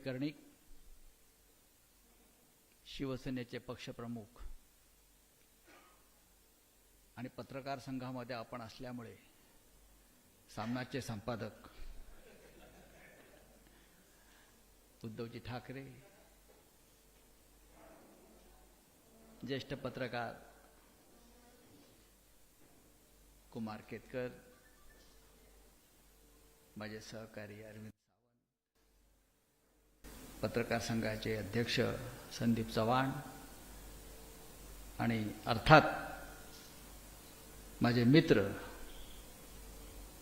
कर्णिक, शिवसेनेचे पक्षप्रमुख आणि पत्रकार संघामध्ये आपण असल्यामुळे सामनाचे संपादक उद्धवजी ठाकरे, ज्येष्ठ पत्रकार कुमार केतकर, माझे सहकारी अरविंद सावंत, पत्रकार संघाचे अध्यक्ष संदीप चव्हाण आणि अर्थात माझे मित्र,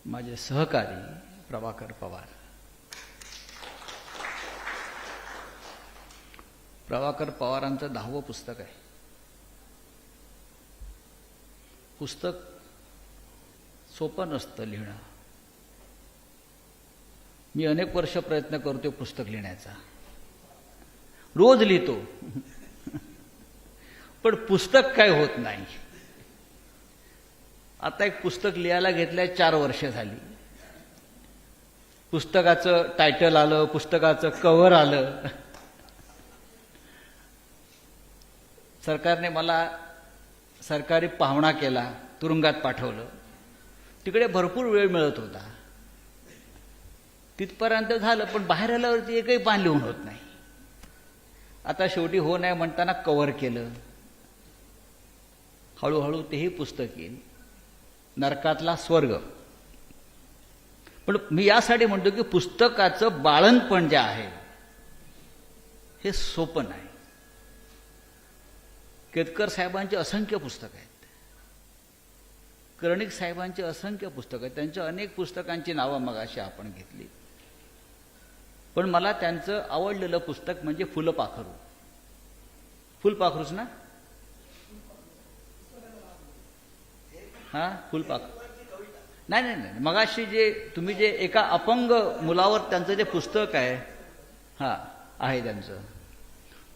माझे सहकारी प्रभाकर पवार. प्रभाकर पवारांचं 10वं पुस्तक आहे. पुस्तक सोपं नसतं लिहिणं. मी अनेक वर्ष प्रयत्न करतो पुस्तक लिहिण्याचा, रोज लिहितो, पण पुस्तक काय होत नाही. आता एक पुस्तक लिहायला घेतलंय, 4 वर्ष झाली. पुस्तकाचं टायटल आलं, पुस्तकाचं कव्हर आलं. सरकारने मला सरकारी पाहुणा केला, तुरुंगात पाठवलं. तिकडे भरपूर वेळ मिळत होता, तिथपर्यंत झालं, पण बाहेर आल्यावरती एकही पान लिहून होत नाही. आता शेवटी हो नाही म्हणताना कव्हर केलं. हळूहळू तेही पुस्तक येईल, नरकातला स्वर्ग. पण मी यासाठी म्हणतो की पुस्तकाचं बाळंतपण जे आहे हे सोपं नाही. केतकर साहेबांची असंख्य पुस्तकं आहेत, कर्णिक साहेबांची असंख्य पुस्तकं आहेत. त्यांच्या अनेक पुस्तकांची नावं मगाशी आपण घेतली, पण मला त्यांचं आवडलेलं पुस्तक म्हणजे फुलपाखरू. फुलपाखरूच ना? हा, फुलपाखरू. नाही नाही नाही, मगाशी जे तुम्ही जे एका अपंग मुलावर त्यांचं जे पुस्तक आहे, हा आहे त्यांचं.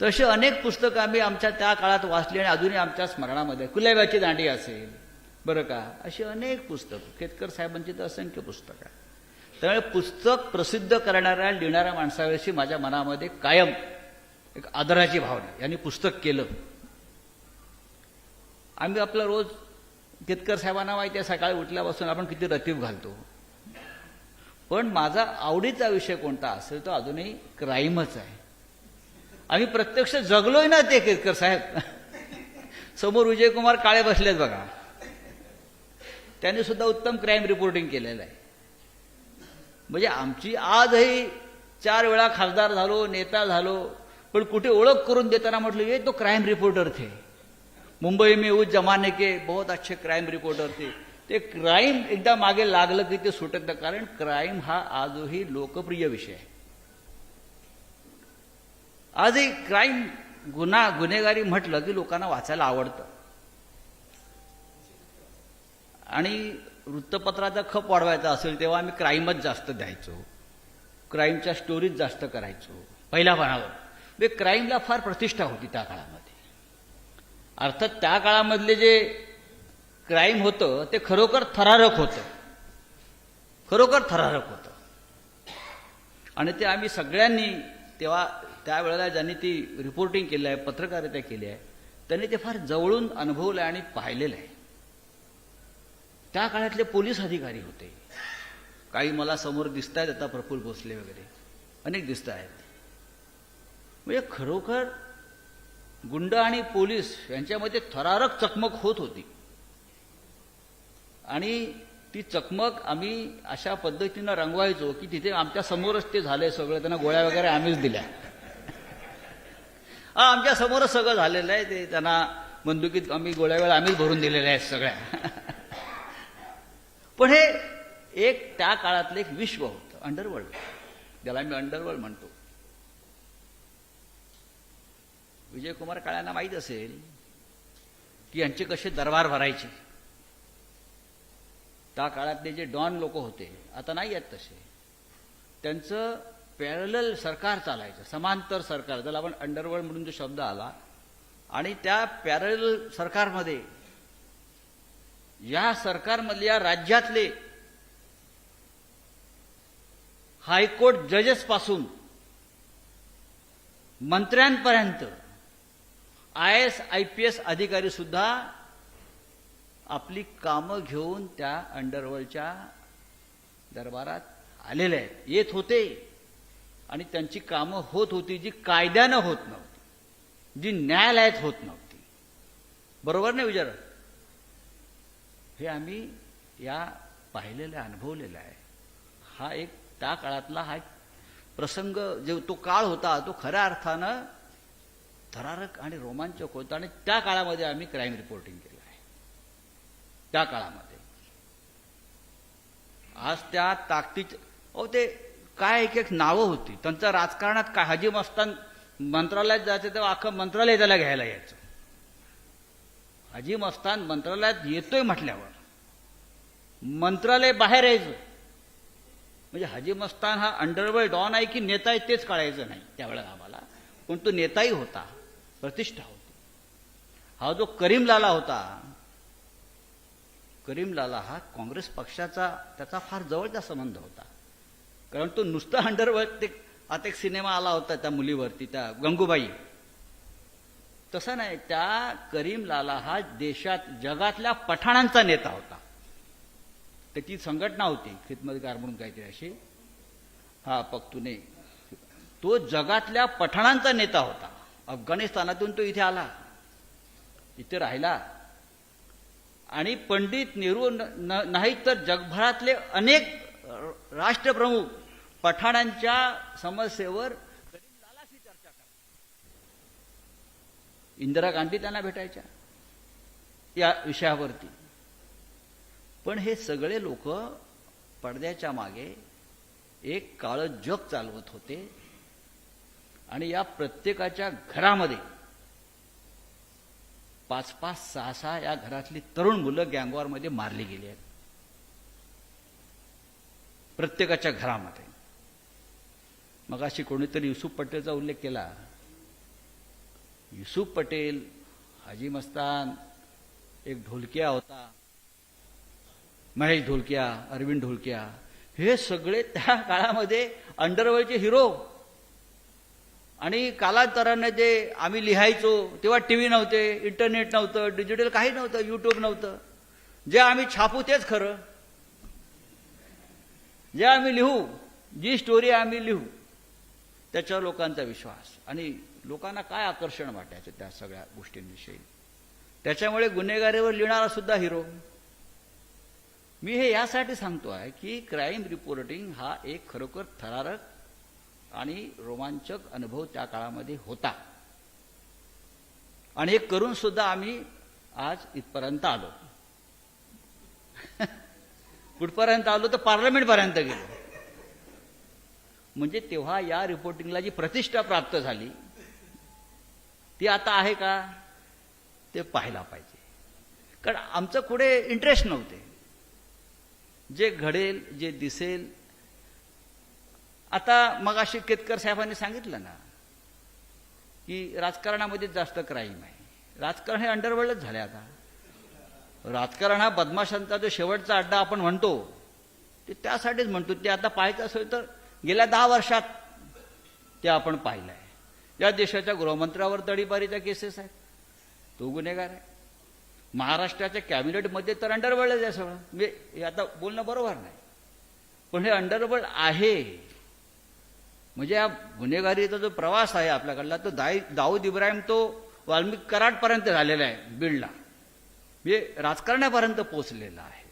तशी अनेक पुस्तकं आम्ही आमच्या त्या काळात वाचली आणि अजूनही आमच्या स्मरणामध्ये. कुलाब्याची दांडी असेल, बरं का, अशी अनेक पुस्तकं. केतकर साहेबांची तर असंख्य पुस्तकं आहे. त्यामुळे पुस्तक प्रसिद्ध करणाऱ्या, लिहिणाऱ्या माणसाविषयी माझ्या मनामध्ये कायम एक आदराची भावना. यांनी पुस्तक केलं. आम्ही आपला रोज केतकर साहेबांना माहिती आहे, सकाळी उठल्यापासून आपण किती रतीब घालतो. पण माझा आवडीचा विषय कोणता असेल तो अजूनही क्राईमच आहे. आम्ही प्रत्यक्ष जगलोय ना ते केतकर साहेब. समोर विजयकुमार काळे बसलेत बघा, त्यांनी सुद्धा उत्तम क्राईम रिपोर्टिंग केलेलं आहे. म्हणजे आमची आजही 4 वेळा खासदार झालो, नेता झालो, पण कुठे ओळख करून देताना म्हटलं ये तो क्राईम रिपोर्टर थे, मुंबई में उस जमाने के बहुत अच्छे क्राईम रिपोर्टर थे. ते क्राईम एकदा मागे लागलं की ते सुटत नाही, कारण क्राईम हा आजही लोकप्रिय विषय आहे. आजही क्राईम, गुन्हेगारी म्हटलं की लोकांना वाचायला आवडतं. आणि वृत्तपत्राचा खप वाढवायचा असेल तेव्हा आम्ही क्राईमच जास्त द्यायचो, क्राईमच्या स्टोरीज जास्त करायचो पहिल्या पानावर. म्हणजे क्राईमला फार प्रतिष्ठा होती त्या काळामध्ये. अर्थात त्या काळामधले जे क्राईम होतं ते खरोखर थरारक होतं, खरोखर थरारक होतं. आणि ते आम्ही सगळ्यांनी तेव्हा त्यावेळेला ज्यांनी ती रिपोर्टिंग केलं आहे, पत्रकारिता केली आहे, त्यांनी ते फार जवळून अनुभवलं आणि पाहिलेलं आहे. त्या काळातले पोलीस अधिकारी होते, काही मला समोर दिसत आहेत आता, प्रफुल्ल भोसले वगैरे अनेक दिसत आहेत. म्हणजे खरोखर गुंड आणि पोलीस यांच्यामध्ये थरारक चकमक होत होती. आणि ती चकमक आम्ही अशा पद्धतीनं रंगवायचो की तिथे आमच्या समोरच ते झाले सगळं. त्यांना गोळ्या वगैरे आम्हीच दिल्या. आमच्या समोरच सगळं झालेलं आहे. ते त्यांना बंदुकीत आम्ही गोळ्या वेळा आम्हीच भरून दिलेल्या आहेत सगळ्या. पण हे एक त्या काळातलं एक विश्व होतं, अंडरवर्ल्ड, ज्याला मी अंडरवर्ल्ड म्हणतो. विजयकुमार काळ्यांना माहीत असेल की यांचे कसे दरबार भरायचे. त्या काळातले जे डॉन लोक होते, आता नाही आहेत तसे, त्यांचं पॅरलल सरकार चालायचं, समांतर सरकार, ज्याला आपण अंडरवर्ल्ड म्हणून जो शब्द आला. आणि त्या पॅरलल सरकारमध्ये या सरकारमधल्या राज्यातले हायकोर्ट जजेस पासून मंत्र्यांपर्यंत IAS IPS अधिकारी सुद्धा आपली कामं घेऊन त्या अंडरवर्ल्डच्या दरबारात आलेले आहेत, येत होते आणि त्यांची कामं होत होती जी कायद्यानं होत नव्हती, जी न्यायालयात होत नव्हती. बरोबर नाही विचार? हे आम्ही या पाहिलेलं अनुभवलेलं आहे. हा एक त्या काळातला हा एक प्रसंग, जो तो काळ होता तो खऱ्या अर्थानं थरारक आणि रोमांचक होता आणि त्या काळामध्ये आम्ही क्राईम रिपोर्टिंग केलं आहे. त्या काळामध्ये आज त्या ताकदीच्या ते काय एक एक नावं होती त्यांचं राजकारणात. काय हाजी मस्तान मंत्रालयात जायचं तेव्हा अख्खं मंत्रालय त्याला घ्यायला यायचं. हाजी मस्तान मंत्रालयात येतोय म्हटल्यावर मंत्रालय बाहेर यायचं. म्हणजे हाजी मस्तान हा अंडरवर्ल्ड डॉन आहे की नेता आहे तेच कळायचं नाही त्यावेळेला आम्हाला. पण तो नेताही होता, प्रतिष्ठा होती. हा जो करीम लाला होता, करीम लाला हा काँग्रेस पक्षाचा त्याचा फार जवळचा संबंध होता. कारण तो नुसता अंडरवर्ल्ड, आता एक सिनेमा आला होता त्या मुलीवरती, त्या गंगूबाई, तसं नाही. त्या करीम लाला हा देशात जगातल्या पठाणांचा नेता होता. त्याची संघटना होती खिदमतगार म्हणून काहीतरी अशी, हा पख्तूने. तो जगातल्या पठाणांचा नेता होता. अफगाणिस्तानातून तो इथे आला, इथे राहिला आणि पंडित नेहरू नाही तर जगभरातले अनेक राष्ट्रप्रमुख पठाणांच्या समस्येवर करीम लालाशी चर्चा करतात. इंदिरा गांधी त्यांना भेटायच्या या विषयावरती. पण हे सगळे लोक पडद्याच्या मागे एक काळं जग चालवत होते आणि या प्रत्येकाच्या घरामध्ये 5-5, 6-6 या घरातली तरुण मुलं गँगवॉरमध्ये मारली गेली आहेत. प्रत्येकाच्या घरामध्ये. मग अशी कोणीतरी युसुफ पटेलचा उल्लेख केला. युसुफ पटेल, हाजी मस्तान, एक ढोलकिया होता, महेश ढोलकिया, अरविंद ढोलकिया, हे सगळे त्या काळामध्ये अंडरवर्ल्डचे हिरो. आणि कालांतराने जे आम्ही लिहायचो तेव्हा टीव्ही नव्हते, इंटरनेट नव्हतं, डिजिटल काही नव्हतं, युट्यूब नव्हतं. जे आम्ही छापू तेच खरं, जे आम्ही लिहू, जी स्टोरी आम्ही लिहू त्याच्यावर लोकांचा विश्वास. आणि लोकांना काय आकर्षण वाटायचं त्या सगळ्या गोष्टींविषयी. त्याच्यामुळे गुन्हेगारीवर लिहिणारा सुद्धा हिरो. मी हे यासाठी सांगतो आहे की क्राईम रिपोर्टिंग हा एक खरोखर थरारक आणि रोमांचक अनुभव त्या काळामध्ये होता. आणि हे करून सुद्धा आम्ही आज इथपर्यंत आलो. कुठपर्यंत आलो तर पार्लमेंटपर्यंत गेलो. म्हणजे तेव्हा या रिपोर्टिंगला जी प्रतिष्ठा प्राप्त झाली ती आता आहे का ते पाहायला पाहिजे. कारण आमचं पुढे इंटरेस्ट नव्हते. जे घडेल, जे दिसेल. आता मगाशी केतकर साहेबांनी सांगितलं ना की राजकारणामध्ये जास्त क्राईम आहे. राजकारण हे अंडरवर्ल्डच झाले आता. राजकारण हा बदमाशांचा जो शेवटचा अड्डा आपण म्हणतो ते त्यासाठीच म्हणतो. ते आता पाहायचं असेल तर गेल्या 10 वर्षात ते आपण पाहिलं आहे. या देशाच्या गृहमंत्र्यावर तडीपारीच्या केसेस आहेत, तो गुन्हेगार आहे. महाराष्ट्राच्या कॅबिनेटमध्ये तर अंडरवर्ल्डच आहे सगळं. म्हणजे हे आता बोलणं बरोबर नाही, पण हे अंडरवर्ल्ड आहे. म्हणजे हा गुन्हेगारीचा जो प्रवास आहे आपल्याकडला तो दाऊद इब्राहिम तो वाल्मिक कराडपर्यंत झालेला आहे, बीडला. म्हणजे राजकारणापर्यंत पोचलेला आहे.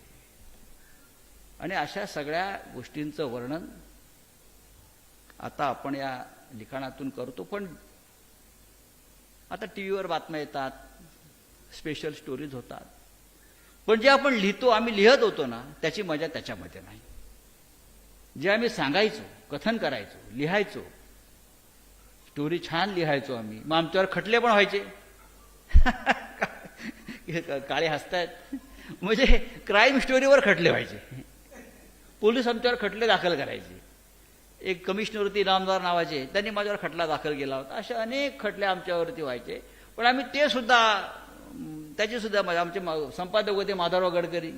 आणि अशा सगळ्या गोष्टींचं वर्णन आता आपण या लिखाणातून करतो. पण आता टीव्हीवर बातम्या येतात, स्पेशल स्टोरीज होतात. पण जे आपण लिहितो, आम्ही लिहत होतो ना, त्याची मजा त्याच्यामध्ये नाही. जे आम्ही सांगायचो, कथन करायचो, लिहायचो, स्टोरी छान लिहायचो आम्ही. मग आमच्यावर खटले पण व्हायचे. काळे हसतायत. म्हणजे क्राईम स्टोरीवर खटले व्हायचे. पोलीस आमच्यावर खटले दाखल करायचे. एक कमिशनर होती इनामदार नावाचे, त्यांनी माझ्यावर खटला दाखल केला होता. असे अनेक खटले आमच्यावरती व्हायचे. पण आम्ही ते सुद्धा, त्याची सुद्धा आमचे संपादक होते माधवराव गडकरी.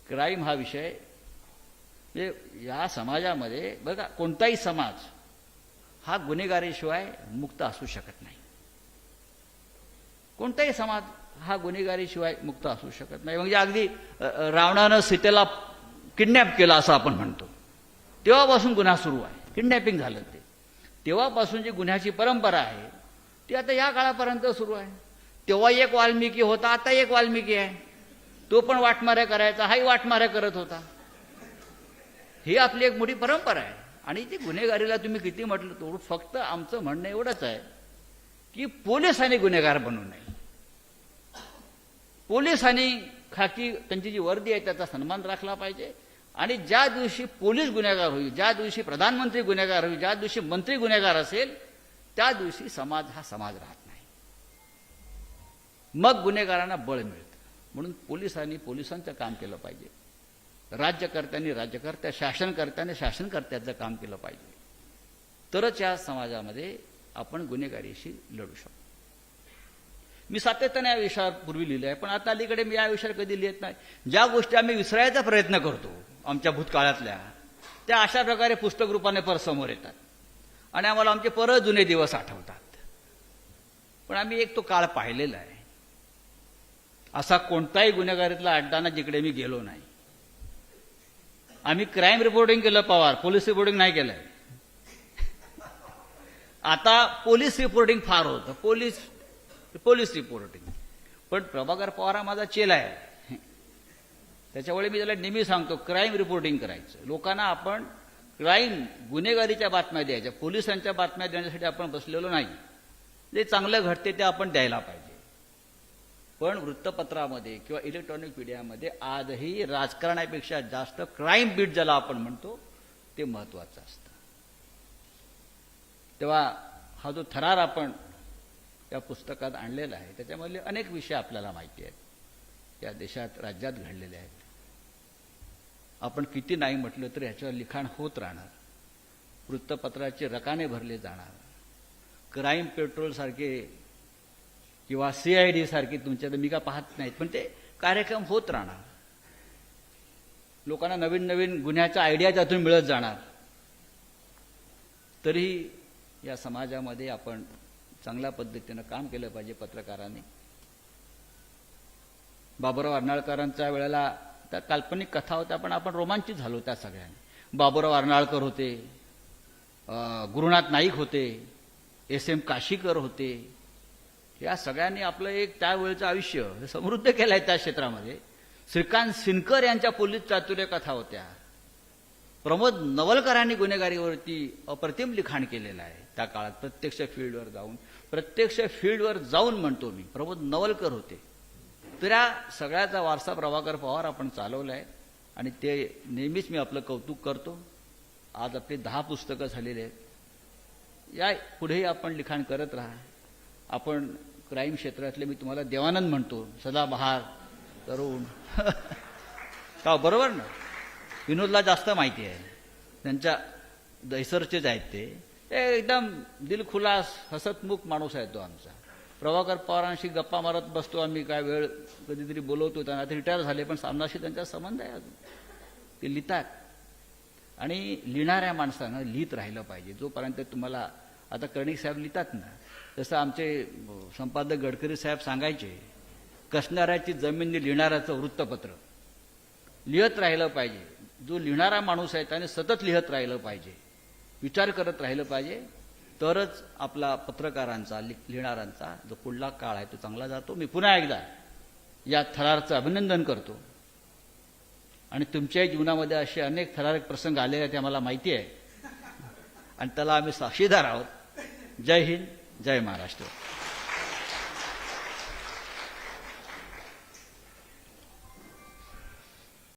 क्राईम हा विषय म्हणजे या समाजामध्ये बघा, कोणताही समाज हा गुन्हेगारीशिवाय मुक्त असू शकत नाही. कोणताही समाज हा गुन्हेगारीशिवाय मुक्त असू शकत नाही. म्हणजे अगदी रावणानं सीतेला किडनॅप केला असं आपण म्हणतो, तेव्हापासून गुन्हा सुरू आहे. किडनॅपिंग झालं ते, तेव्हापासून जी गुन्ह्याची परंपरा आहे ती आता या काळापर्यंत सुरू आहे. तेव्हा एक वाल्मिकी होता, आता एक वाल्मिकी आहे. तो पण वाटमाऱ्या करायचा, हाही वाटमाऱ्या करत होता. ही आपली एक मोठी परंपरा आहे. आणि ती गुन्हेगारीला तुम्ही किती म्हटलं तर फक्त आमचं म्हणणं एवढंच आहे की पोलिसांनी गुन्हेगार बनू नये. पोलिसांनी खाकी त्यांची जी वर्दी आहे त्याचा सन्मान राखला पाहिजे. आणि ज्या दिवशी पोलीस गुन्हेगार होईल, ज्या दिवशी प्रधानमंत्री गुन्हेगार होईल, ज्या दिवशी मंत्री गुन्हेगार असेल, त्या दिवशी समाज हा समाज राहत नाही. मग गुन्हेगारांना बळ मिळतं. म्हणून पोलिसांनी पोलिसांचं काम केलं पाहिजे, राज्यकर्त्यांनी राज्यकर्त्या, शासनकर्त्यांनी शासनकर्त्याचं काम केलं पाहिजे. तरच या समाजामध्ये आपण गुन्हेगारीशी लढू शकतो. मी सातत्याने या विषयावर पूर्वी लिहिले आहे, पण आता अलीकडे मी या विषयावर कधी लिहित नाही. ज्या गोष्टी आम्ही विसरायचा प्रयत्न करतो आमच्या भूतकाळातल्या, त्या अशा प्रकारे पुस्तक रूपाने परत समोर येतात आणि आम्हाला आमचे परत जुने दिवस आठवतात. पण आम्ही एक तो काळ पाहिलेला आहे. असा कोणताही गुन्हेगारीतला अड्डा ना जिकडे मी गेलो नाही. आम्ही क्राईम रिपोर्टिंग केलं पवार, पोलीस रिपोर्टिंग नाही केलंय. आता पोलीस रिपोर्टिंग फार होतं, पोलीस रिपोर्टिंग. पण प्रभाकर पवार हा माझा चेला आहे, त्याच्यामुळे मी त्याला नेहमी सांगतो क्राईम रिपोर्टिंग करायचं. लोकांना आपण क्राईम गुन्हेगारीच्या बातम्या द्यायच्या, पोलिसांच्या बातम्या देण्यासाठी आपण बसलेलो नाही. जे चांगलं घडते ते आपण द्यायला पाहिजे. पण वृत्तपत्रामध्ये किंवा इलेक्ट्रॉनिक मीडियामध्ये आजही राजकारणापेक्षा जास्त क्राईम बीट ज्याला आपण म्हणतो ते महत्वाचं असतं. तेव्हा हा जो थरार आपण या पुस्तकात आणलेला आहे त्याच्यामधले अनेक विषय आपल्याला माहिती आहेत, या देशात राज्यात घडलेले आहेत. आपण किती नाही म्हटलं तर ह्याच्यावर लिखाण होत राहणार. वृत्तपत्राचे रकाने भरले जाणार. क्राईम पेट्रोल सारखे किंवा CID सारखे तुमच्या मी का पाहत नाहीत, पण ते कार्यक्रम होत राहणार. लोकांना नवीन नवीन गुन्ह्याच्या आयडिया त्यातून मिळत जाणार. तरीही या समाजामध्ये आपण चांगल्या पद्धतीनं काम केलं पाहिजे पत्रकारांनी. बाबुराव अर्नाळकरांच्या वेळेला त्या काल्पनिक कथा होत्या, पण आपण रोमांचित झालो त्या सगळ्यांनी. बाबुराव अर्नाळकर होते, गुरुनाथ नाईक होते, SM काशीकर होते. या सगळ्यांनी आपलं एक त्यावेळेचं आयुष्य समृद्ध केलं आहे त्या क्षेत्रामध्ये. श्रीकांत सिनकर यांच्या पोलीस चातुर्य कथा होत्या. प्रमोद नवलकरांनी गुन्हेगारीवरती अप्रतिम लिखाण केलेलं आहे त्या काळात. प्रत्यक्ष फील्डवर जाऊन म्हणतो मी, प्रमोद नवलकर होते. तर या सगळ्याचा वारसा प्रभाकर पवार आपण चालवला आहे आणि ते नेहमीच मी आपलं कौतुक करतो. आज आपली 10 पुस्तकं झालेली आहेत. या पुढेही आपण लिखाण करत राहा. आपण क्राईम क्षेत्रातले मी तुम्हाला देवानंद म्हणतो, सदाबहार, तरुण का बरोबर ना. विनोदला जास्त माहिती आहे, त्यांच्या दैसरचेच आहेत ते. एकदम दिलखुलास हसतमुख माणूस आहे तो आमचा. प्रभाकर पवारांशी गप्पा मारत बसतो आम्ही, काय वेळ कधीतरी बोलवतो. त्यांना ते रिटायर झाले पण सामनाशी त्यांचा संबंध आहे अजून. ते लिहितात आणि लिहिणाऱ्या माणसानं लिहित राहिलं पाहिजे. जोपर्यंत तुम्हाला आता कर्णिक साहेब लिहितात ना, तसं आमचे संपादक गडकरी साहेब सांगायचे, कसणाऱ्याची जमीन लिहिणाऱ्याचं वृत्तपत्र. लिहत राहिलं पाहिजे. जो लिहिणारा माणूस आहे त्याने सतत लिहत राहिलं पाहिजे, विचार करत राहिलं पाहिजे. तरच आपला पत्रकारांचा, लिहिणाऱ्यांचा जो पुढला काळ आहे तो चांगला जातो. मी पुन्हा एकदा या थरारचं अभिनंदन करतो. आणि तुमच्याही जीवनामध्ये असे अनेक थरारक प्रसंग आलेले आहेत, ते आम्हाला माहिती आहे आणि त्याला आम्ही साक्षीदार आहोत. जय हिंद, जय महाराष्ट्र.